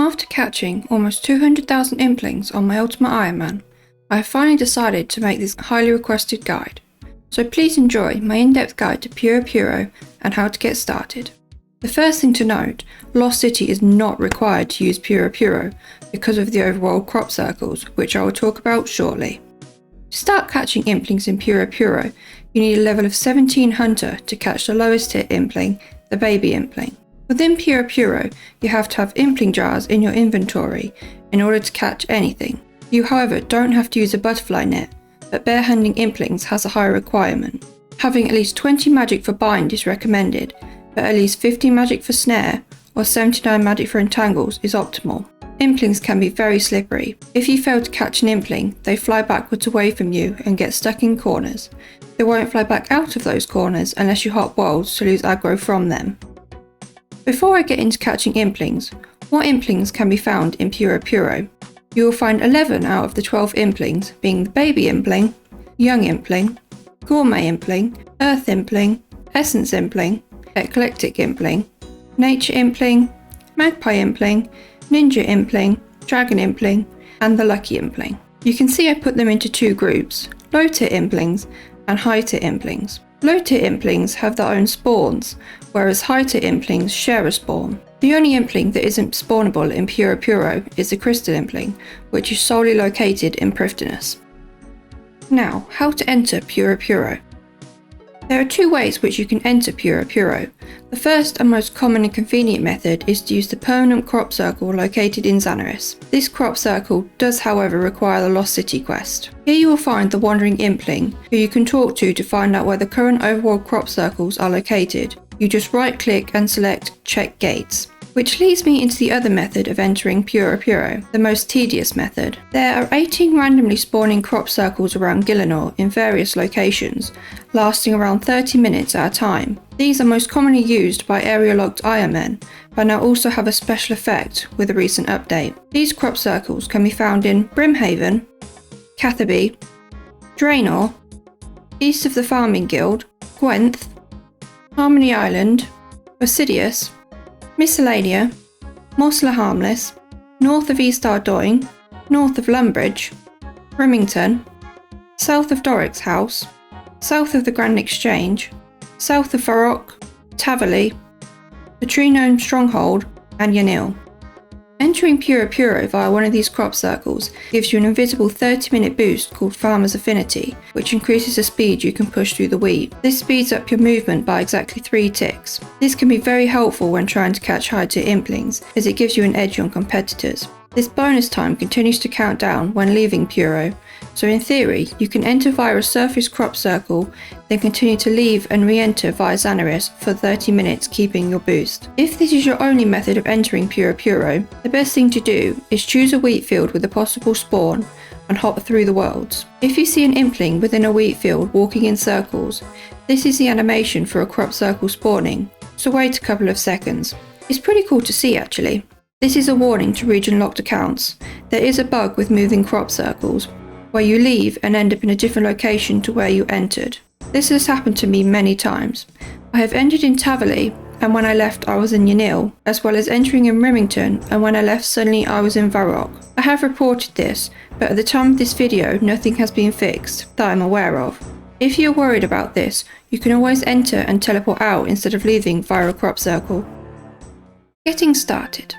After catching almost 200,000 Implings on my Ultimate Ironman, I have finally decided to make this highly requested guide. So please enjoy my in-depth guide to Puro Puro and how to get started. The first thing to note, Lost City is not required to use Puro Puro because of the overworld crop circles, which I will talk about shortly. To start catching Implings in Puro Puro, you need a level of 17 Hunter to catch the lowest tier Impling, the baby Impling. Within Puro Puro, you have to have Impling jars in your inventory in order to catch anything. You, however, don't have to use a butterfly net, but barehanding Implings has a higher requirement. Having at least 20 magic for bind is recommended, but at least 50 magic for snare or 79 magic for entangles is optimal. Implings can be very slippery. If you fail to catch an Impling, they fly backwards away from you and get stuck in corners. They won't fly back out of those corners unless you hop worlds to lose aggro from them. Before I get into catching Implings, what Implings can be found in Puro Puro? You will find 11 out of the 12 Implings being the baby Impling, young Impling, gourmet Impling, earth Impling, essence Impling, eclectic Impling, nature Impling, magpie Impling, ninja Impling, dragon Impling, and the lucky Impling. You can see I put them into two groups, low tier Implings and high tier Implings. Low tier Implings have their own spawns, whereas high tier Implings share a spawn. The only Impling that isn't spawnable in Puro Puro is the crystal Impling, which is solely located in Prifddinas. Now, how to enter Puro Puro? There are two ways which you can enter Puro Puro. The first and most common and convenient method is to use the permanent crop circle located in StarMinerF2P. This crop circle does however require the Lost City quest. Here you will find the wandering Impling, who you can talk to find out where the current overworld crop circles are located. You just right click and select Check Gates. Which leads me into the other method of entering Puro Puro, the most tedious method. There are 18 randomly spawning crop circles around Gielinor in various locations, lasting around 30 minutes at a time. These are most commonly used by area-locked Ironmen, but now also have a special effect with a recent update. These crop circles can be found in Brimhaven, Catherby, Draenor, east of the Farming Guild, Gwent, Harmony Island, Basidius, Miscellanea, Mosler Harmless, north of East Ardoyne, north of Lumbridge, Remington, south of Doric's House, south of the Grand Exchange, south of Varrock, Tavali, the Tree Gnome Stronghold, and Yanil. Entering Puro Puro via one of these crop circles gives you an invisible 30-minute boost called Farmer's Affinity, which increases the speed you can push through the wheat. This speeds up your movement by exactly 3 ticks. This can be very helpful when trying to catch high-tier Implings, as it gives you an edge on competitors. This bonus time continues to count down when leaving Puro, so in theory you can enter via a surface crop circle, then continue to leave and re-enter via StarMinerF2P for 30 minutes, keeping your boost. If this is your only method of entering Puro Puro, the best thing to do is choose a wheat field with a possible spawn and hop through the worlds. If you see an Impling within a wheat field walking in circles, this is the animation for a crop circle spawning, so wait a couple of seconds. It's pretty cool to see actually. This is a warning to region locked accounts. There is a bug with moving crop circles, where you leave and end up in a different location to where you entered. This has happened to me many times. I have entered in Tavali, and when I left I was in Yanil, as well as entering in Remington, and when I left suddenly I was in Varrock. I have reported this, but at the time of this video nothing has been fixed that I'm aware of. If you're worried about this, you can always enter and teleport out instead of leaving via a crop circle. Getting started.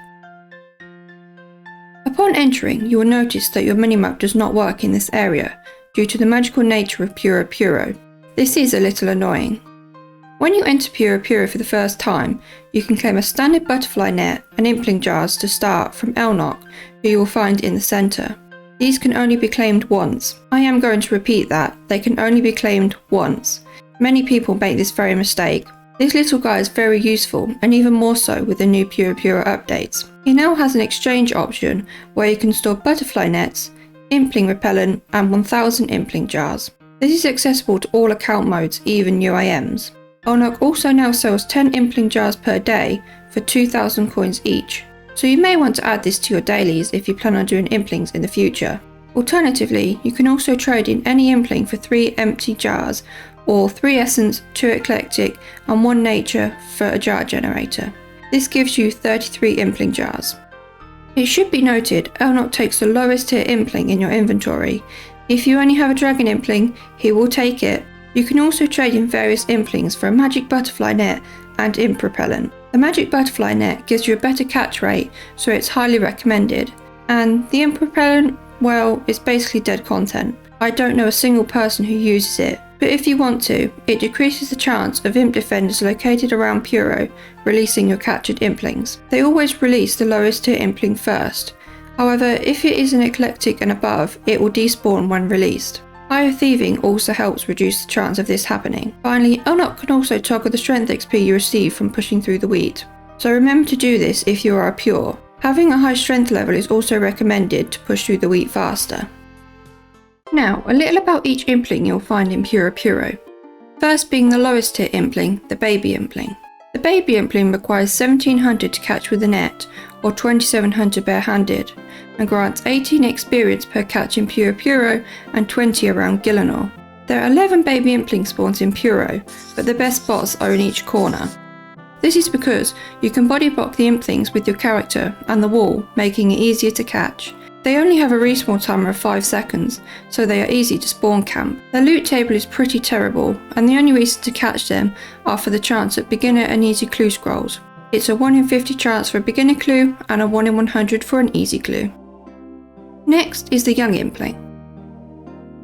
Upon entering, you will notice that your minimap does not work in this area due to the magical nature of Puro Puro. This is a little annoying. When you enter Puro Puro for the first time, you can claim a standard butterfly net and Impling jars to start from Elnock, who you will find in the centre. These can only be claimed once. I am going to repeat that, they can only be claimed once. Many people make this very mistake. This little guy is very useful, and even more so with the new Puro Puro updates. He now has an exchange option where you can store butterfly nets, Impling repellent, and 1000 Impling jars. This is accessible to all account modes, even UIMs. Elnock also now sells 10 Impling jars per day for 2000 coins each, so you may want to add this to your dailies if you plan on doing Implings in the future. Alternatively, you can also trade in any Impling for 3 empty jars, or 3 essence, 2 eclectic, and 1 nature for a jar generator. This gives you 33 Impling jars. It should be noted, Elnock takes the lowest tier Impling in your inventory. If you only have a Dragon Impling, he will take it. You can also trade in various Implings for a Magic Butterfly net and Imp Repellent. The Magic Butterfly net gives you a better catch rate, so it's highly recommended. And the Imp Repellent, well, it's basically dead content. I don't know a single person who uses it, but if you want to, it decreases the chance of Imp Defenders located around Puro releasing your captured Implings. They always release the lowest tier Impling first. However, if it is an Eclectic and above, it will despawn when released. Eye of Thieving also helps reduce the chance of this happening. Finally, Elnock can also toggle the strength XP you receive from pushing through the wheat. So remember to do this if you are a pure. Having a high strength level is also recommended to push through the wheat faster. Now, a little about each Impling you'll find in Puro Puro. First being the lowest tier Impling, the Baby Impling. The Baby Impling requires 1700 to catch with a net, or 2700 barehanded, and grants 18 experience per catch in Puro Puro and 20 around Gielinor. There are 11 Baby Impling spawns in Puro, but the best spots are in each corner. This is because you can body block the Implings with your character and the wall, making it easier to catch. They only have a respawn timer of 5 seconds, so they are easy to spawn camp. Their loot table is pretty terrible, and the only reason to catch them are for the chance at beginner and easy clue scrolls. It's a 1 in 50 chance for a beginner clue and a 1 in 100 for an easy clue. Next is the Young Impling.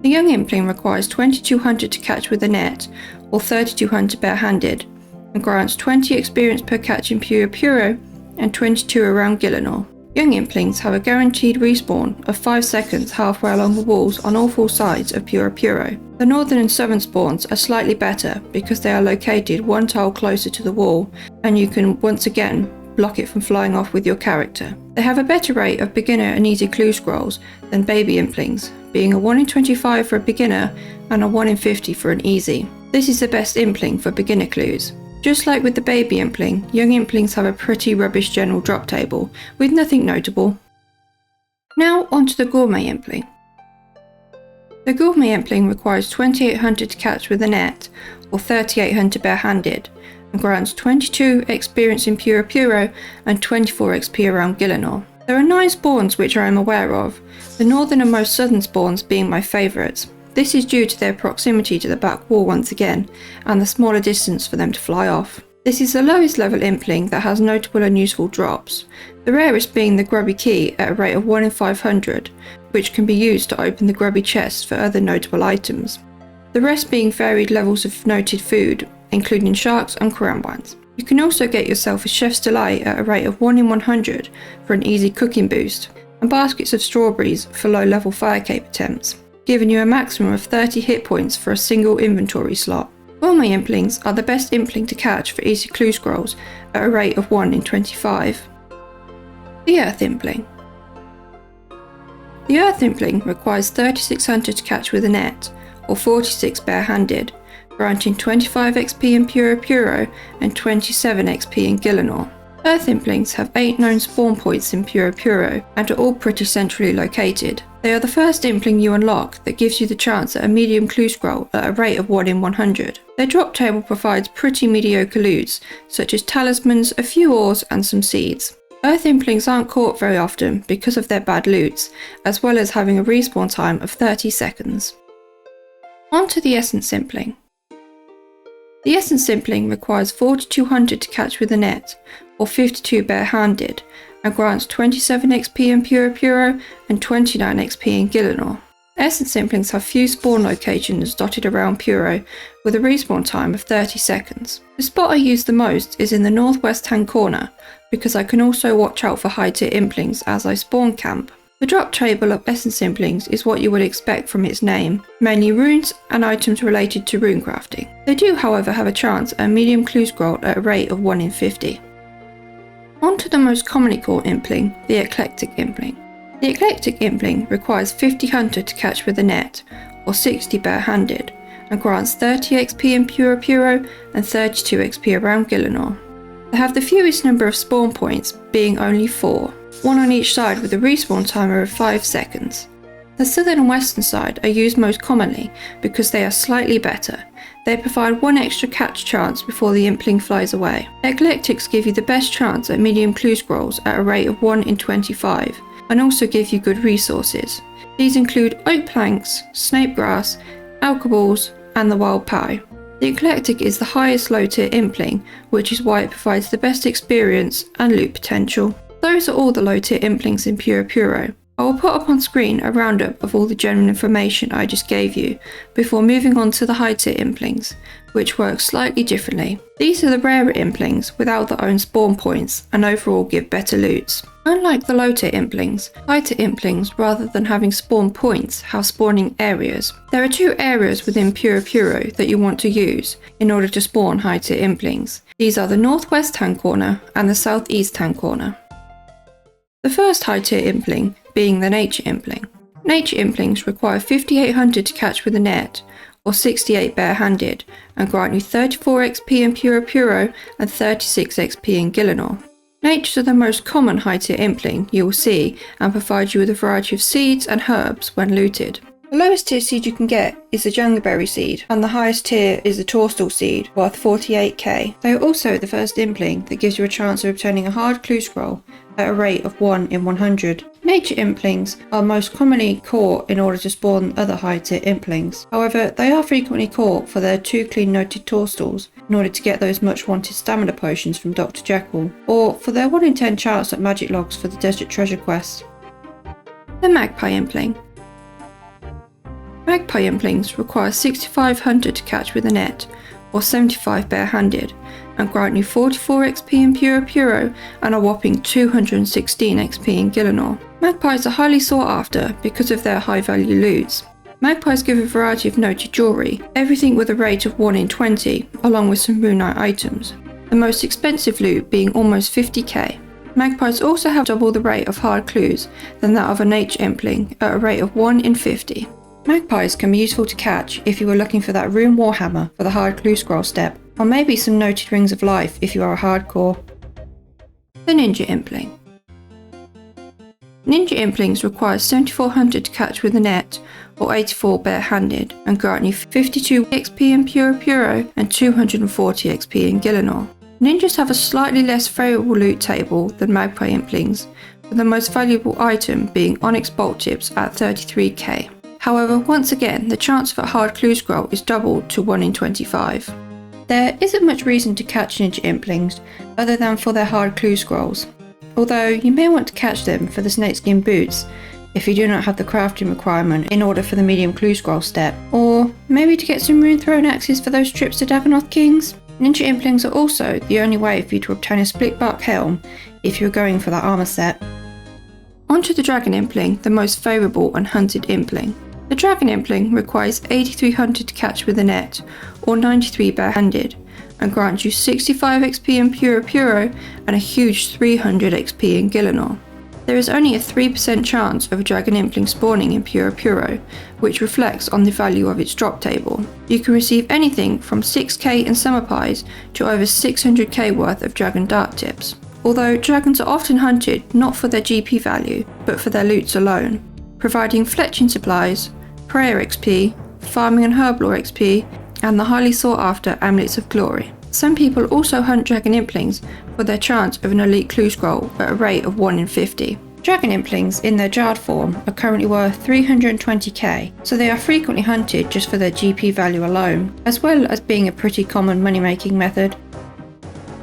The Young Impling requires 2200 to catch with a net, or 3200 barehanded, and grants 20 experience per catch in Puro Puro and 22 around Gielinor. Young Implings have a guaranteed respawn of 5 seconds halfway along the walls on all 4 sides of Puro Puro. The northern and southern spawns are slightly better because they are located 1 tile closer to the wall, and you can once again block it from flying off with your character. They have a better rate of beginner and easy clue scrolls than Baby Implings, being a 1 in 25 for a beginner and a 1 in 50 for an easy. This is the best Impling for beginner clues. Just like with the Baby Impling, Young Implings have a pretty rubbish general drop table, with nothing notable. Now onto the Gourmet Impling. The Gourmet Impling requires 2800 to catch with a net, or 3800 barehanded, and grants 22 experience in Puro Puro and 24 XP around Gielinor. There are 9 spawns which I am aware of, the northern and most southern spawns being my favourites. This is due to their proximity to the back wall once again, and the smaller distance for them to fly off. This is the lowest level Impling that has notable and useful drops, the rarest being the Grubby Key at a rate of 1 in 500, which can be used to open the grubby chests for other notable items. The rest being varied levels of noted food, including sharks and karambwans. You can also get yourself a Chef's Delight at a rate of 1 in 100 for an easy cooking boost, and baskets of strawberries for low level fire cape attempts, giving you a maximum of 30 hit points for a single inventory slot. Gourmet Implings are the best Impling to catch for easy clue scrolls at a rate of 1 in 25. The Earth Impling. The Earth Impling requires 3600 to catch with a net, or 46 barehanded, granting 25 XP in Puro Puro and 27 XP in Gielinor. Earth Implings have 8 known spawn points in Puro Puro and are all pretty centrally located. They are the first Impling you unlock that gives you the chance at a medium clue scroll at a rate of 1 in 100. Their drop table provides pretty mediocre loots, such as talismans, a few ores and some seeds. Earth Implings aren't caught very often because of their bad loots, as well as having a respawn time of 30 seconds. On to the Essence Impling. The Essence Impling requires 4200 to catch with a net, or 52 barehanded, and grants 27 XP in Puro Puro and 29 XP in Gielinor. Essence Implings have few spawn locations dotted around Puro, with a respawn time of 30 seconds. The spot I use the most is in the northwest hand corner, because I can also watch out for high tier Implings as I spawn camp. The drop table of Essence Implings is what you would expect from its name, mainly runes and items related to rune crafting. They do however have a chance at a medium clue scroll at a rate of 1 in 50. On to the most commonly caught Impling, the Eclectic Impling. The Eclectic Impling requires 50 hunter to catch with a net, or 60 barehanded, and grants 30 XP in Puro Puro and 32 XP around Gielinor. They have the fewest number of spawn points, being only 4, one on each side with a respawn timer of 5 seconds. The southern and western side are used most commonly because they are slightly better. They provide one extra catch chance before the Impling flies away. Eclectics give you the best chance at medium clue scrolls at a rate of 1 in 25, and also give you good resources. These include oak planks, snapegrass, alkaballs, and the wild pie. The Eclectic is the highest low tier Impling, which is why it provides the best experience and loot potential. Those are all the low tier Implings in Puro Puro. I will put up on screen a roundup of all the general information I just gave you before moving on to the high tier Implings, which work slightly differently. These are the rarer Implings without their own spawn points and overall give better loots. Unlike the low tier Implings, high tier Implings, rather than having spawn points, have spawning areas. There are 2 areas within Puro Puro that you want to use in order to spawn high tier Implings. These are the northwest hand corner and the southeast hand corner. The first high tier Impling being the Nature Impling. Nature Implings require 5800 to catch with a net, or 68 barehanded, and grant you 34 XP in Puro Puro and 36 XP in Gielinor. Natures are the most common high tier Impling you will see and provide you with a variety of seeds and herbs when looted. The lowest tier seed you can get is the Jungleberry seed, and the highest tier is the Toadstool seed, worth 48k. They are also the first Impling that gives you a chance of obtaining a hard clue scroll at a rate of 1 in 100. Nature Implings are most commonly caught in order to spawn other high tier Implings. However, they are frequently caught for their 2 clean noted Toadstools in order to get those much wanted stamina potions from Dr. Jekyll, or for their 1 in 10 chance at magic logs for the Desert Treasure quest. The Magpie Impling. Magpie Implings require 6500 to catch with a net, or 75 barehanded, and grant you 44 XP in Puro Puro and a whopping 216 XP in Gielinor. Magpies are highly sought after because of their high value loots. Magpies give a variety of noted jewellery, everything with a rate of 1 in 20, along with some Runelite items, the most expensive loot being almost 50k. Magpies also have double the rate of hard clues than that of a Nature Impling at a rate of 1 in 50. Magpies can be useful to catch if you are looking for that rune warhammer for the hard clue scroll step, or maybe some noted rings of life if you are a hardcore. The Ninja Impling. Ninja Implings require 7400 to catch with a net, or 84 barehanded, and grant you 52 XP in Puro Puro and 240 XP in Gielinor. Ninjas have a slightly less favourable loot table than Magpie Implings, with the most valuable item being Onyx Bolt Tips at 33k. However, once again, the chance of a hard clue scroll is doubled to 1 in 25. There isn't much reason to catch Ninja Implings other than for their hard clue scrolls, although you may want to catch them for the snakeskin boots if you do not have the crafting requirement in order for the medium clue scroll step, or maybe to get some rune throne axes for those trips to Dagonoth Kings. Ninja Implings are also the only way for you to obtain a split bark helm if you're going for that armour set. Onto the Dragon Impling, the most favourable and hunted Impling. The Dragon Impling requires 8300 to catch with a net, or 93 barehanded, and grants you 65 XP in Puro Puro and a huge 300 XP in Gielinor. There is only a 3% chance of a Dragon Impling spawning in Puro Puro, which reflects on the value of its drop table. You can receive anything from 6k in summer pies to over 600k worth of Dragon Dart Tips. Although dragons are often hunted not for their GP value, but for their loots alone, providing fletching supplies, prayer XP, farming and herblore XP, and the highly sought after Amulets of Glory. Some people also hunt Dragon Implings for their chance of an elite clue scroll at a rate of 1 in 50. Dragon Implings in their jarred form are currently worth 320k, so they are frequently hunted just for their GP value alone, as well as being a pretty common money making method.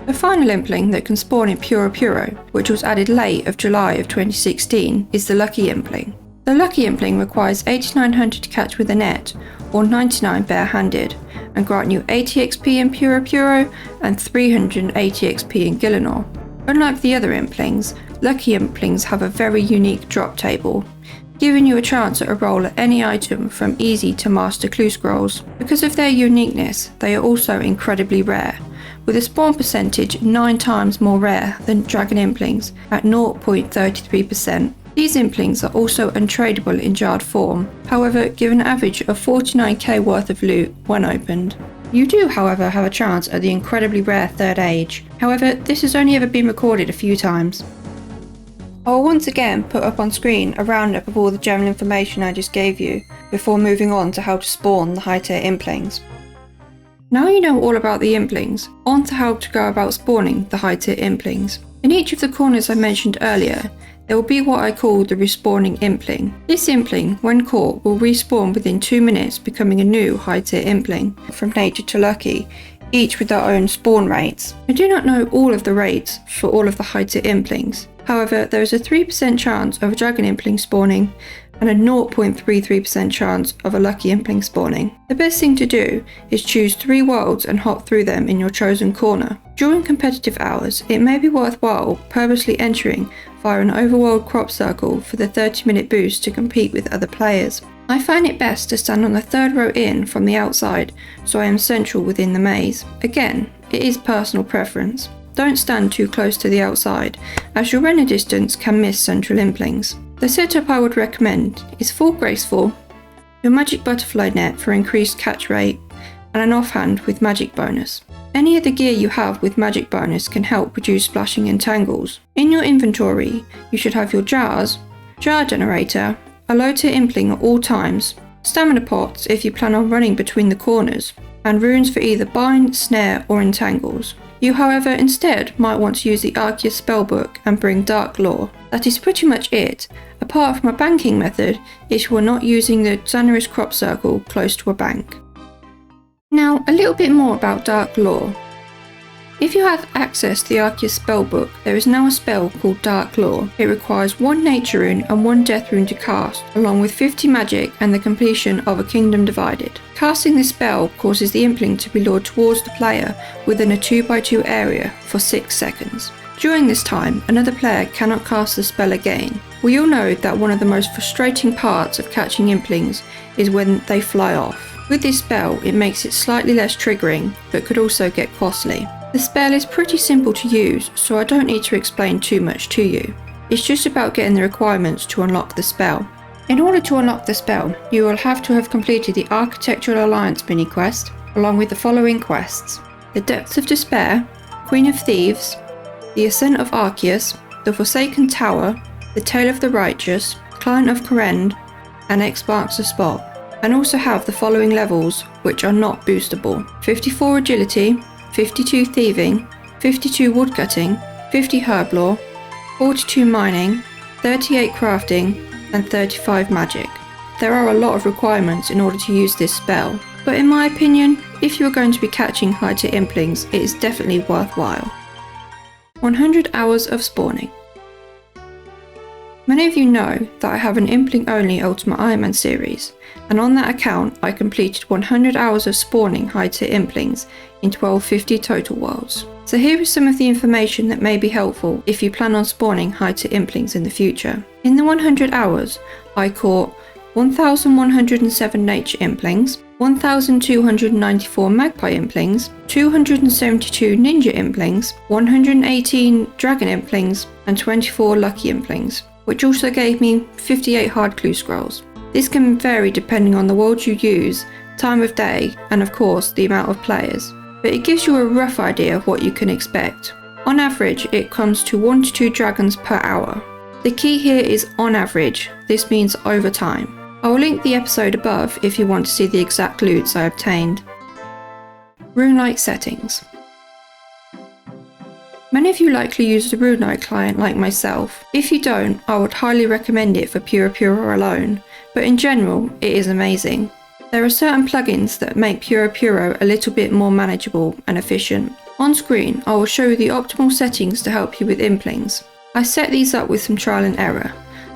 The final Impling that can spawn in Puro Puro, which was added late of July of 2016, is the Lucky Impling. The Lucky Impling requires 8900 to catch with a net, or 99 barehanded, and grant you 80 XP in Puro Puro and 380 XP in Gielinor. Unlike the other Implings, Lucky Implings have a very unique drop table, giving you a chance at a roll at any item from easy to master clue scrolls. Because of their uniqueness, they are also incredibly rare, with a spawn percentage 9 times more rare than Dragon Implings at 0.33%. These Implings are also untradeable in jarred form, however give an average of 49k worth of loot when opened. You do however have a chance at the incredibly rare Third Age, however this has only ever been recorded a few times. I will once again put up on screen a roundup of all the general information I just gave you, before moving on to how to spawn the high tier Implings. Now you know all about the Implings, on to how to go about spawning the high tier Implings. In each of the corners I mentioned earlier, there will be what I call the respawning Impling. This Impling, when caught, will respawn within 2 minutes, becoming a new high tier Impling, from nature to lucky, each with their own spawn rates. I do not know all of the rates for all of the high tier Implings, however there is a 3% chance of a dragon Impling spawning, and a 0.33% chance of a lucky Impling spawning. The best thing to do is choose 3 worlds and hop through them in your chosen corner. During competitive hours, it may be worthwhile purposely entering via an overworld crop circle for the 30-minute boost to compete with other players. I find it best to stand on the 3rd row in from the outside, so I am central within the maze. Again, it is personal preference. Don't stand too close to the outside, as your render distance can miss central Implings. The setup I would recommend is full graceful, your magic butterfly net for increased catch rate, and an offhand with magic bonus. Any of the gear you have with magic bonus can help reduce splashing and tangles. In your inventory, you should have your jars, jar generator, a low tier Impling at all times, stamina pots if you plan on running between the corners, and runes for either bind, snare or entangles. You however instead might want to use the Arceus spellbook and bring Dark Lore. That is pretty much it, apart from a banking method if you are not using the Xanaris crop circle close to a bank. Now a little bit more about Dark Lore. If you have access to the Arceus spellbook, there is now a spell called Dark Lore. It requires 1 nature rune and 1 death rune to cast, along with 50 magic and the completion of a Kingdom Divided. Casting this spell causes the Impling to be lured towards the player within a 2x2 area for 6 seconds. During this time, another player cannot cast the spell again. We all know that one of the most frustrating parts of catching Implings is when they fly off. With this spell, it makes it slightly less triggering, but could also get costly. The spell is pretty simple to use, so I don't need to explain too much to you. It's just about getting the requirements to unlock the spell. In order to unlock the spell, you will have to have completed the Architectural Alliance mini quest, along with the following quests: the Depths of Despair, Queen of Thieves, the Ascent of Arceus, the Forsaken Tower, the Tale of the Righteous, Client of Korend, and X marks the spot. And also have the following levels, which are not boostable: 54 Agility, 52 Thieving, 52 Woodcutting, 50 Herblore, 42 Mining, 38 Crafting, and 35 Magic. There are a lot of requirements in order to use this spell, but in my opinion, if you are going to be catching high tier Implings, it is definitely worthwhile. 100 hours of spawning. Many of you know that I have an Impling Only Ultimate Iron Man series, and on that account I completed 100 hours of spawning high tier Implings in 1250 total worlds. So here is some of the information that may be helpful if you plan on spawning high tier Implings in the future. In the 100 hours, I caught 1107 nature Implings, 1294 magpie Implings, 272 ninja Implings, 118 dragon Implings, and 24 lucky Implings, which also gave me 58 hard clue scrolls. This can vary depending on the world you use, time of day, and of course the amount of players, but it gives you a rough idea of what you can expect. On average, it comes to 1 to 2 dragons per hour. The key here is on average, this means over time. I will link the episode above if you want to see the exact loots I obtained. Runelite Settings. Many of you likely use the Runelite client like myself. If you don't, I would highly recommend it for Puro Puro alone, but in general, it is amazing. There are certain plugins that make Puro Puro a little bit more manageable and efficient. On screen, I will show you the optimal settings to help you with Implings. I set these up with some trial and error,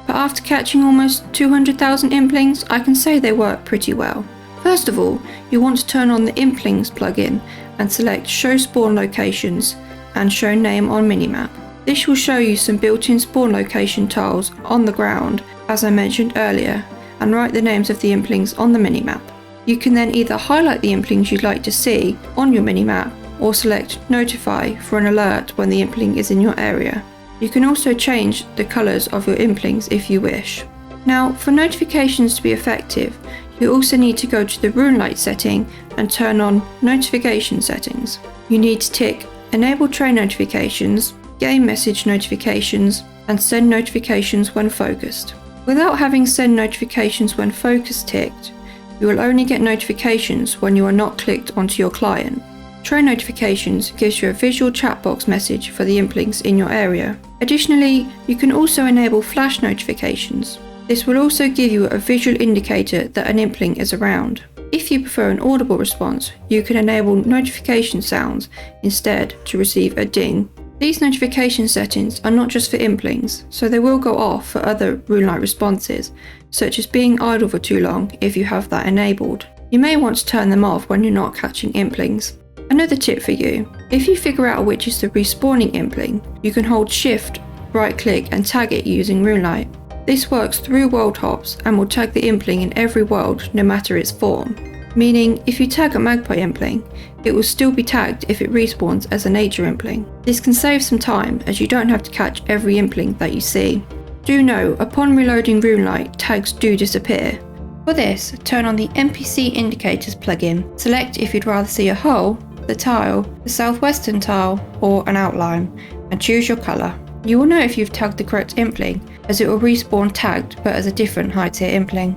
but after catching almost 200,000 Implings, I can say they work pretty well. First of all, you want to turn on the Implings plugin and select Show Spawn Locations and Show Name on Minimap. This will show you some built-in spawn location tiles on the ground, as I mentioned earlier, and write the names of the Implings on the minimap. You can then either highlight the Implings you'd like to see on your minimap, or select Notify for an alert when the Impling is in your area. You can also change the colours of your Implings if you wish. Now, for notifications to be effective, you also need to go to the Runelite setting and turn on Notification Settings. You need to tick Enable Train Notifications, Game Message Notifications, and Send Notifications when focused. Without having Send Notifications when focused ticked, You will only get notifications when you are not clicked onto your client. Tray notifications gives you a visual chat box message for the Implings in your area. Additionally, you can also enable flash notifications. This will also give you a visual indicator that an Impling is around. If you prefer an audible response, you can enable notification sounds instead to receive a ding. These notification settings are not just for Implings, so they will go off for other Runelite responses, such as being idle for too long if you have that enabled. You may want to turn them off when you're not catching Implings. Another tip for you, if you figure out which is the respawning Impling, you can hold Shift, right click and tag it using Runelite. This works through world hops and will tag the Impling in every world no matter its form. Meaning, if you tag a magpie Impling, it will still be tagged if it respawns as a nature Impling. This can save some time as you don't have to catch every Impling that you see. Do know, upon reloading Runelite, tags do disappear. For this, turn on the NPC Indicators plugin. Select if you'd rather see a hole, the tile, the southwestern tile, or an outline, and choose your colour. You will know if you've tagged the correct Impling, as it will respawn tagged but as a different high tier Impling.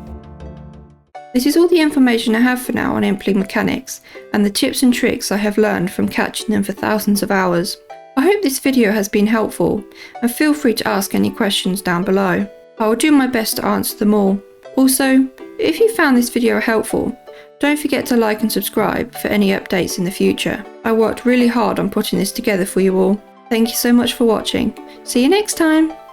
This is all the information I have for now on Impling mechanics, and the tips and tricks I have learned from catching them for thousands of hours. I hope this video has been helpful, and feel free to ask any questions down below. I will do my best to answer them all. Also, if you found this video helpful, don't forget to like and subscribe for any updates in the future. I worked really hard on putting this together for you all. Thank you so much for watching. See you next time!